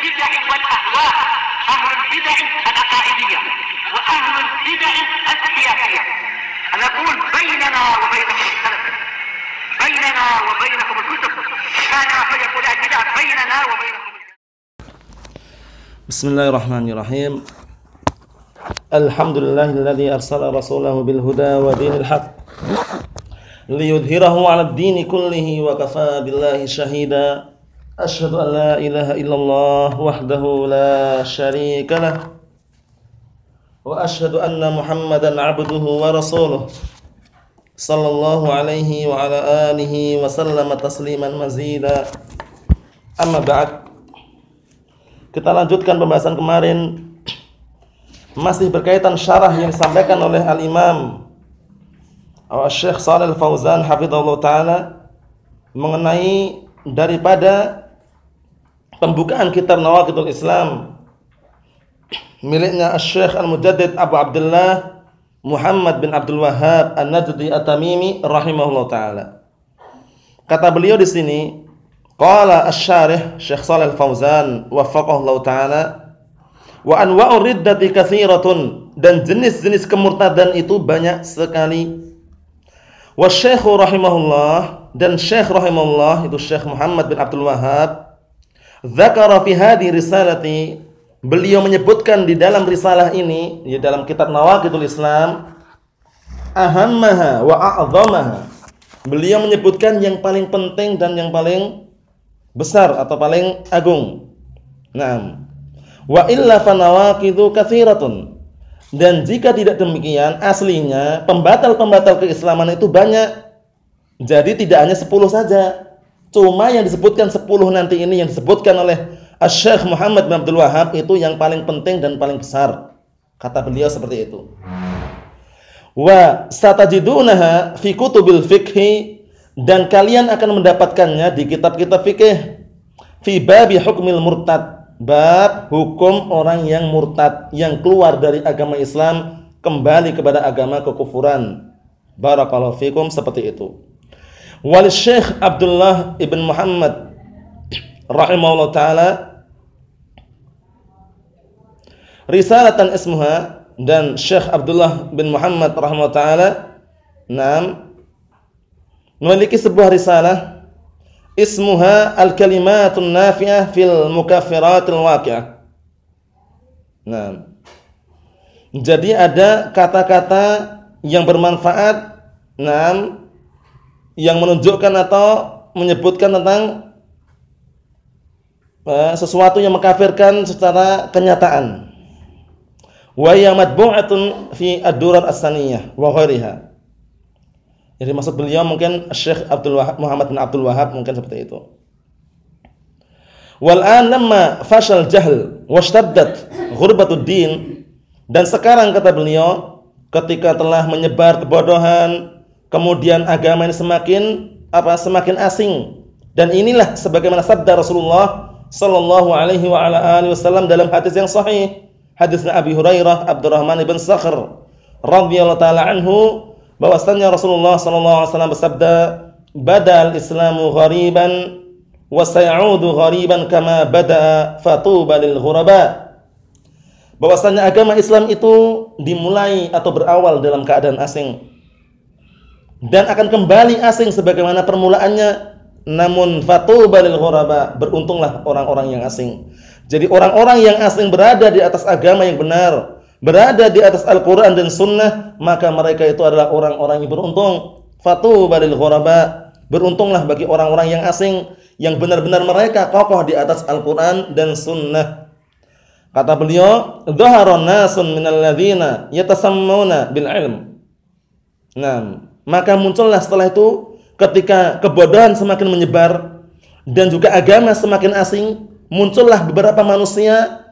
البدع والأهواء، أهل البدع العقائدية وأهل البدع السياسية. أنا أقول بيننا وبينكم السلف، بيننا وبينكم الكتب، كان فيقول البدع بيننا وبينكم. بسم الله الرحمن الرحيم. الحمد لله الذي أرسل رسوله بالهدى ودين الحق ليظهره على الدين كله وكفى بالله شهيدا. أشهد أن لا إله إلا الله وحده لا شريك له وأشهد أن محمدا عبده ورسوله صلى الله عليه وعلى آله وسلم تسليما مزيدا. أما بعد, kita lanjutkan pembahasan kemarin, masih berkaitan syarah yang disampaikan oleh Al-Imam Syekh Shalih Al-Fauzan hafizahullah ta'ala mengenai daripada pembukaan kitab Nawaqidul Islam miliknya Syekh Al-Mujaddid Abu Abdullah Muhammad bin Abdul Wahhab An-Najdi At-Tamimi rahimahullah ta'ala. Kata beliau di sini, qala asy-syarih Syekh Shalih Al-Fauzan waffaqahullah ta'ala, wa anwa'ur riddati katsiratun, dan jenis-jenis kemurtadan itu banyak sekali. Wa Syekh rahimahullah, dan Syekh rahimahullah itu Syekh Muhammad bin Abdul Wahhab, dzakara fi hadhihi risalati, beliau menyebutkan di dalam risalah ini, di dalam kitab Nawaqidul Islam, ahammaha wa a'dhamaha, beliau menyebutkan yang paling penting dan yang paling besar atau paling agung. Naam. Wa illa fanawaqidu katsiratun, dan jika tidak demikian, aslinya pembatal-pembatal keislaman itu banyak. Jadi tidak hanya 10 saja. Cuma yang disebutkan 10 nanti ini yang disebutkan oleh Syekh Muhammad bin Abdul Wahhab itu yang paling penting dan paling besar. Kata beliau seperti itu. Wa satajidunaha fi kutubil fiqhi, dan kalian akan mendapatkannya di kitab-kitab fikih. Fi babi hukmil murtad, bab hukum orang yang murtad, yang keluar dari agama Islam kembali kepada agama kekufuran. Barakallahu fikum, seperti itu. Wal Syekh Abdullah ibn Muhammad rahimahullah ta'ala risalatan ismuha, dan Syekh Abdullah bin Muhammad rahimahullah ta'ala memiliki sebuah risalah ismuha al-kalimatun nafi'ah fil mukaffiratil waqi'ah. Nah, jadi ada kata-kata yang bermanfaat, yang menunjukkan atau menyebutkan tentang sesuatu yang mengkafirkan secara kenyataan. Wa hiya matbu'atun fi ad-durar as-saniyah wa ghairiha. Jadi maksud beliau mungkin Syekh Muhammad bin Abdul Wahhab, mungkin seperti itu. Wal an lamma fashal jahl washtaddat ghurbatud din, dan sekarang kata beliau, ketika telah menyebar kebodohan, kemudian agama ini semakin asing, dan inilah sebagaimana sabda Rasulullah sallallahu alaihi wa ala alihi wasallam dalam hadis yang sahih, hadisnya Abi Hurairah Abdurrahman bin Sakhr radhiyallahu taala anhu, bahwasanya Rasulullah sallallahu alaihi wasallam bersabda, badal islamu ghariban wa sayaudu ghariban kama bada'a fatuba lil ghuraba. Bahwasanya agama Islam itu dimulai atau berawal dalam keadaan asing dan akan kembali asing sebagaimana permulaannya. Namun fatuba lil ghuraba, beruntunglah orang-orang yang asing. Jadi orang-orang yang asing berada di atas agama yang benar, berada di atas Al-Quran dan Sunnah, maka mereka itu adalah orang-orang yang beruntung. Fatuba lil ghuraba, beruntunglah bagi orang-orang yang asing, yang benar-benar mereka kokoh di atas Al-Quran dan Sunnah. Kata beliau, dhaharon nasun minal ladzina yatasammuna bil ilm. Nah, maka muncullah setelah itu, ketika kebodohan semakin menyebar dan juga agama semakin asing, muncullah beberapa manusia,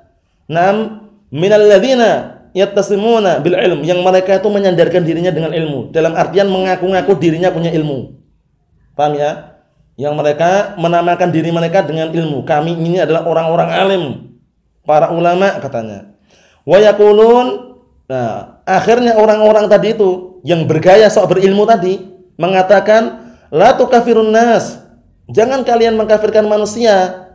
minal ladzina yattasimuna bil ilm, yang mereka itu menyandarkan dirinya dengan ilmu, dalam artian mengaku-ngaku dirinya punya ilmu. Paham ya? Yang mereka menamakan diri mereka dengan ilmu. Kami ini adalah orang-orang alim, para ulama katanya. Wa yaqulun, nah, akhirnya orang-orang tadi itu yang bergaya sok berilmu tadi mengatakan, la tukafirun nas, jangan kalian mengkafirkan manusia.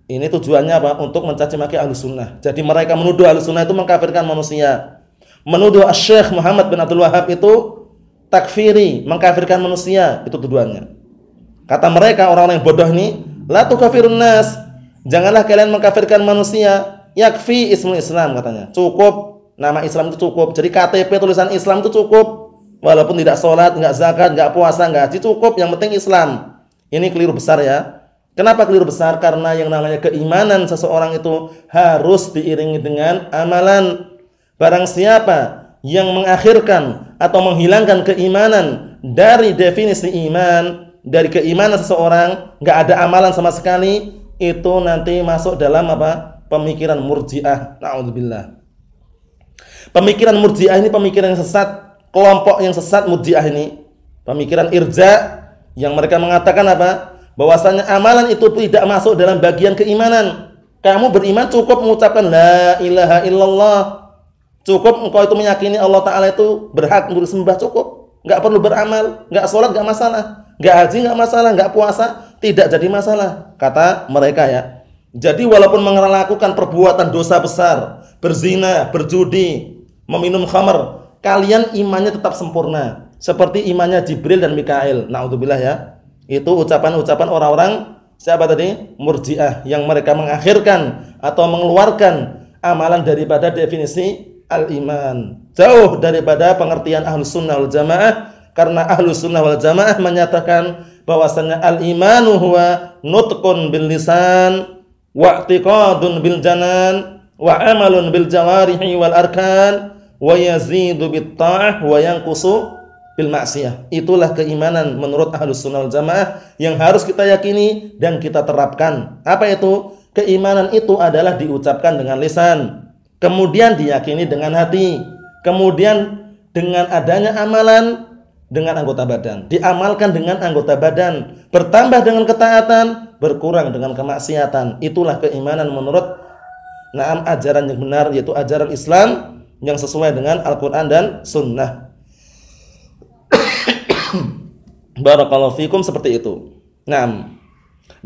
Ini tujuannya apa? Untuk mencaci maki Ahlus Sunnah. Jadi mereka menuduh Ahlus Sunnah itu mengkafirkan manusia. Menuduh Syekh Muhammad bin Abdul Wahhab itu takfiri, mengkafirkan manusia. Itu tujuannya. Kata mereka orang-orang yang bodoh ini, la tukafirun nas. Janganlah kalian mengkafirkan manusia. Yakfi ismul Islam katanya. Cukup nama Islam itu cukup. Jadi KTP tulisan Islam itu cukup. Walaupun tidak sholat, enggak zakat, enggak puasa, enggak haji, cukup. Yang penting Islam. Ini keliru besar ya. Kenapa keliru besar? Karena yang namanya keimanan seseorang itu harus diiringi dengan amalan. Barang siapa yang mengakhirkan atau menghilangkan keimanan dari definisi iman, dari keimanan seseorang, nggak ada amalan sama sekali, itu nanti masuk dalam apa? Pemikiran murji'ah. Na'udzubillah. Pemikiran murji'ah ini pemikiran yang sesat, kelompok yang sesat murji'ah ini. Pemikiran irja yang mereka mengatakan apa? Bahwasanya amalan itu tidak masuk dalam bagian keimanan. Kamu beriman cukup mengucapkan la ilaha illallah. Cukup engkau itu meyakini Allah Ta'ala itu berhak untuk disembah, cukup. Enggak perlu beramal, enggak sholat enggak masalah, enggak haji enggak masalah, enggak puasa tidak jadi masalah, kata mereka ya. Jadi walaupun melakukan perbuatan dosa besar, berzina, berjudi, meminum khamr, kalian imannya tetap sempurna seperti imannya Jibril dan Mikail. Na'udzubillah ya. Itu ucapan-ucapan orang-orang siapa tadi? Murji'ah yang mereka mengakhirkan atau mengeluarkan amalan daripada definisi al-iman. Jauh daripada pengertian Ahlus Sunnah wal Jamaah, karena Ahlus Sunnah wal Jamaah menyatakan bahwasanya al-imanu huwa nutqun bil lisan wa i'tiqadun bil janan wa amalun bil jawarihi wal arkan wa yazidu bit ta'ah wa yanqusu bil ma'siyah. Itulah keimanan menurut Ahlus Sunnah wal Jamaah yang harus kita yakini dan kita terapkan. Apa itu? Keimanan itu adalah diucapkan dengan lisan, kemudian diyakini dengan hati, kemudian dengan adanya amalan dengan anggota badan, diamalkan dengan anggota badan, bertambah dengan ketaatan, berkurang dengan kemaksiatan. Itulah keimanan menurut ajaran yang benar, yaitu ajaran Islam yang sesuai dengan Al-Quran dan Sunnah. Barakallahu fikum, seperti itu.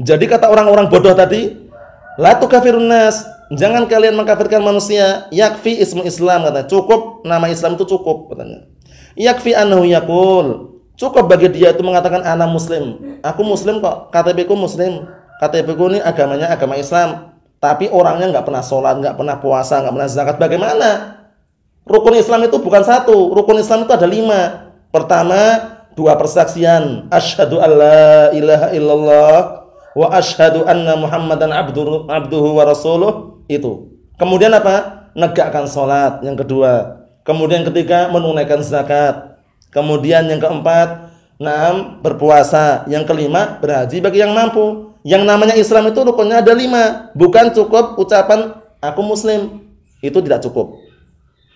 Jadi kata orang-orang bodoh tadi, la tukafirun nas, jangan kalian mengkafirkan manusia. Yakfi ismu Islam, katanya. Cukup nama Islam itu cukup, katanya. Yakfi annahu yaqul, cukup bagi dia itu mengatakan ana muslim. Aku muslim kok, KTP ku muslim. KTP ku ini agamanya agama Islam, tapi orangnya enggak pernah sholat, enggak pernah puasa, enggak pernah zakat. Bagaimana? Rukun Islam itu bukan satu. Rukun Islam itu ada 5. Pertama, 2 persaksian, asyhadu alla ilaha illallah wa asyhadu anna muhammadan abduhu wa rasuluh. Itu. Kemudian apa? Negakkan salat, yang kedua. Kemudian yang ketiga, menunaikan zakat. Kemudian yang keempat, berpuasa. Yang kelima, berhaji bagi yang mampu. Yang namanya Islam itu rukunnya ada 5. Bukan cukup ucapan aku muslim. Itu tidak cukup.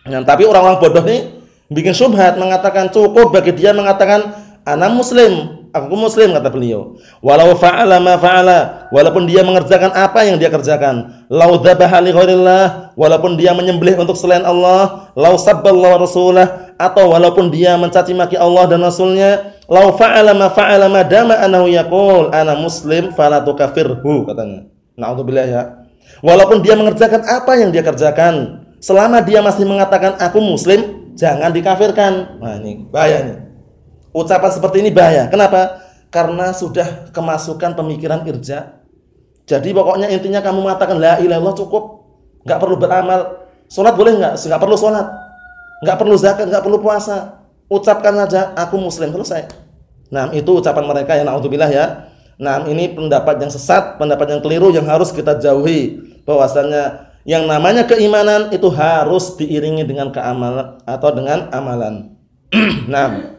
Tapi orang-orang bodoh ini bikin syubhat, mengatakan cukup bagi dia mengatakan ana muslim, aku muslim, kata beliau. Walau fa'ala ma fa'ala, walaupun dia mengerjakan apa yang dia kerjakan. Lau dzabaha li ghairillah, walaupun dia menyembelih untuk selain Allah. Lau sabballahu rasulah, atau walaupun dia mencaci maki Allah dan Rasulnya. Lau fa'ala ma fa'ala madama annahu yaqul ana muslim fala tukafirhu, katanya. Na'udzubillah ya. Walaupun dia mengerjakan apa yang dia kerjakan, selama dia masih mengatakan aku muslim, jangan dikafirkan. Nah, ini bahaya nih. Ucapan seperti ini bahaya. Kenapa? Karena sudah kemasukan pemikiran irja. Jadi pokoknya intinya kamu mengatakan la ilaha illallah cukup, enggak perlu beramal. Salat boleh enggak? Enggak perlu salat. Enggak perlu zakat, enggak perlu puasa. Ucapkan saja aku muslim, selesai. Nah, itu ucapan mereka ya, naudzubillah ya. Nah, ini pendapat yang sesat, pendapat yang keliru yang harus kita jauhi. Bahwasanya yang namanya keimanan itu harus diiringi dengan keamalan atau dengan amalan. Nah,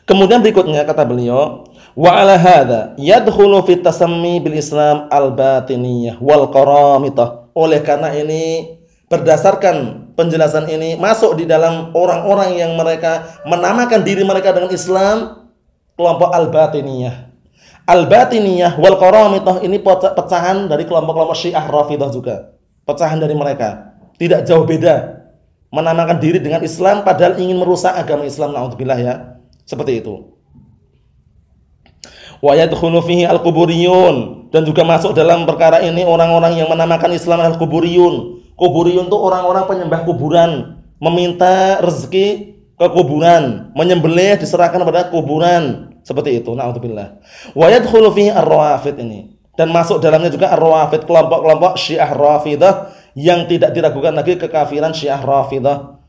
kemudian berikutnya kata beliau, wa ala hadza yadkhulu fi tasammi bil Islam al-batiniyah wal qaramitah. Oleh karena ini, berdasarkan penjelasan ini, masuk di dalam orang-orang yang mereka menamakan diri mereka dengan Islam, kelompok al-batiniyah. Al-batiniyah wal qaramitah ini pecahan dari kelompok-kelompok Syiah Rafidhah juga. Pecahan dari mereka. Tidak jauh beda. Menamakan diri dengan Islam padahal ingin merusak agama Islam, naudzubillah ya. Seperti itu. Wa yadkhulu fihi al-quburiyun, Dan juga masuk dalam perkara ini orang-orang yang menamakan Islam adalah kuburiyun. Kuburiyun itu orang-orang penyembah kuburan, meminta rezeki ke kuburan, menyembelih diserahkan kepada kuburan, seperti itu. Na'udzubillah. Wa yadkhulu fihi ar-rawafid ini. Dan masuk dalamnya juga ar-rawafid, kelompok-kelompok Syiah Rafidah yang tidak diragukan lagi kekafiran Syiah Rafidah.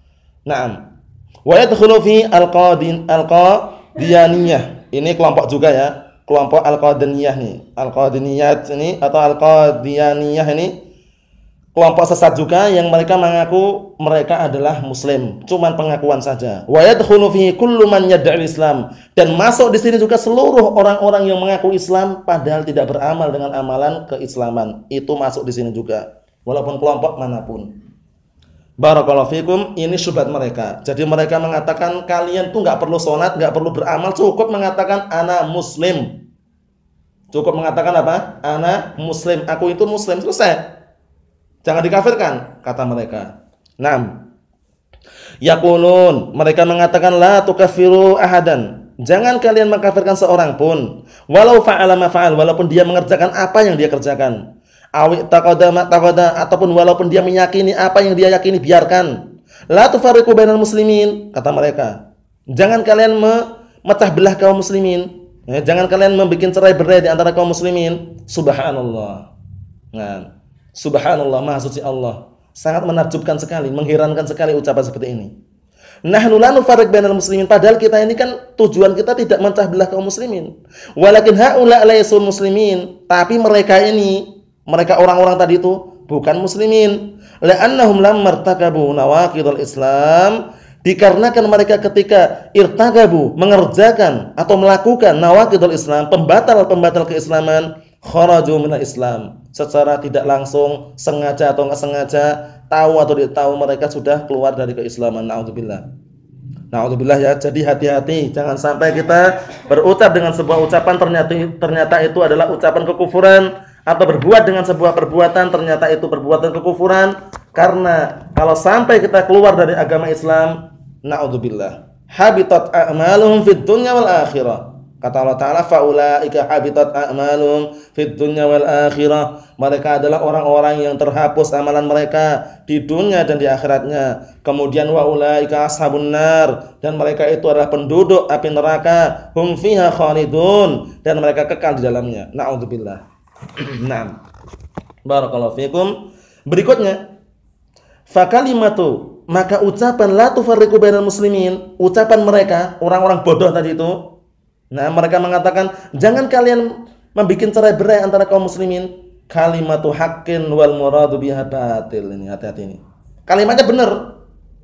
Naam. Wa yadkhulu fihi al-Qadiyaniyah. Ini kelompok juga ya. Kelompok Al-Qadaniyah nih. Al-Qadaniyah ini atau Al-Qadiyaniyah ini kelompok sesat juga yang mereka mengaku mereka adalah muslim, cuman pengakuan saja. Wa yadkhulu fihi kullu man yad'i Islam, dan masuk di sini juga seluruh orang-orang yang mengaku Islam padahal tidak beramal dengan amalan keislaman. Itu masuk di sini juga, walaupun kelompok manapun. Barakallahu fikum, ini syubhat mereka. Jadi mereka mengatakan kalian tuh enggak perlu salat, enggak perlu beramal, cukup mengatakan ana muslim. Cukup mengatakan apa? Ana muslim, aku itu muslim, selesai. Jangan dikafirkan, kata mereka. Naam. Yaqulun, mereka mengatakan la tukaffiru ahadan. Jangan kalian mengkafirkan seorang pun, walau fa'ala ma fa'al, walaupun dia mengerjakan apa yang dia kerjakan. Awi taqada ataupun walaupun dia meyakini apa yang dia yakini, biarkan. La tufarriqu bainal muslimin, kata mereka. Jangan kalian memecah belah kaum muslimin. Jangan kalian membuat cerai-berai di antara kaum muslimin. Subhanallah. Nah, subhanallah, maha suci Allah. Sangat menakjubkan sekali, mengherankan sekali ucapan seperti ini. Nahnu la nufarriq bainal muslimin, padahal kita ini kan tujuan kita tidak memecah belah kaum muslimin. Walakin haula laysul muslimin, tapi mereka ini, mereka orang-orang tadi itu bukan muslimin. La'annahum lam martakabu nawaqidul Islam, dikarenakan mereka ketika irtagabu, mengerjakan atau melakukan nawaqidul Islam, pembatal-pembatal keislaman, kharaju minal Islam, secara tidak langsung, sengaja atau enggak sengaja, tahu atau tidak tahu, mereka sudah keluar dari keislaman. Na'udzubillah. Na'udzubillah ya. Jadi hati-hati, jangan sampai kita berucap dengan sebuah ucapan ternyata itu adalah ucapan kekufuran, atau berbuat dengan sebuah perbuatan ternyata itu perbuatan kekufuran. Karena kalau sampai kita keluar dari agama Islam, na'udzubillah, habitat a'maluhum fid dunya wal akhirah. Kata Allah Ta'ala, faulaika habitat a'maluhum fid dunya wal akhirah. Mereka adalah orang-orang yang terhapus amalan mereka di dunia dan di akhiratnya. Kemudian wa ulaika ashabun nar, dan mereka itu adalah penduduk api neraka. Hum fiha khalidun, dan mereka kekal di dalamnya. Na'udzubillah. Naam. Barakallahu fikum. Berikutnya, fa kalimatu, maka ucapan la tufarriqu bainal muslimin, ucapan mereka orang-orang bodoh tadi itu. Nah, mereka mengatakan jangan kalian membuat cerai-berai antara kaum muslimin. Kalimatu haqqin wal muradu biha batil. Ini hati-hati ini. Kalimatnya benar.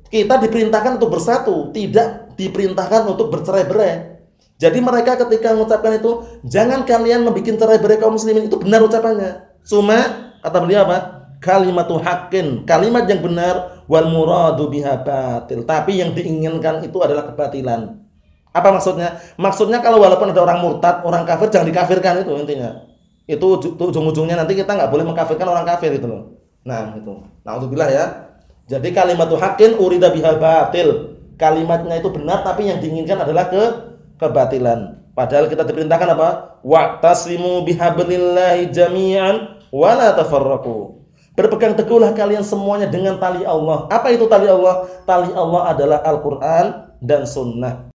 Kita diperintahkan untuk bersatu, tidak diperintahkan untuk bercerai-berai. Jadi mereka ketika mengucapkan itu, jangan kalian membuat cerai-berai kaum muslimin, itu benar ucapannya. Cuma kata beliau apa? Kalimatu haqqin, kalimat yang benar, wal muradu biha batil, tapi yang diinginkan itu adalah kebatilan. Apa maksudnya? Maksudnya kalau walaupun ada orang murtad, orang kafir, jangan dikafirkan, itu intinya. Itu ujung-ujungnya nanti kita nggak boleh mengkafirkan orang kafir itu loh. Nah, itu. Na'udzubillah ya. Jadi kalimatu haqqin urida biha batil. Kalimatnya itu benar tapi yang diinginkan adalah kebatilan. Padahal kita diperintahkan apa? Wa'tasimu bihablillahi jami'an wa la tafarraqu. Berpegang teguhlah kalian semuanya dengan tali Allah. Apa itu tali Allah? Tali Allah adalah Al-Qur'an dan sunnah.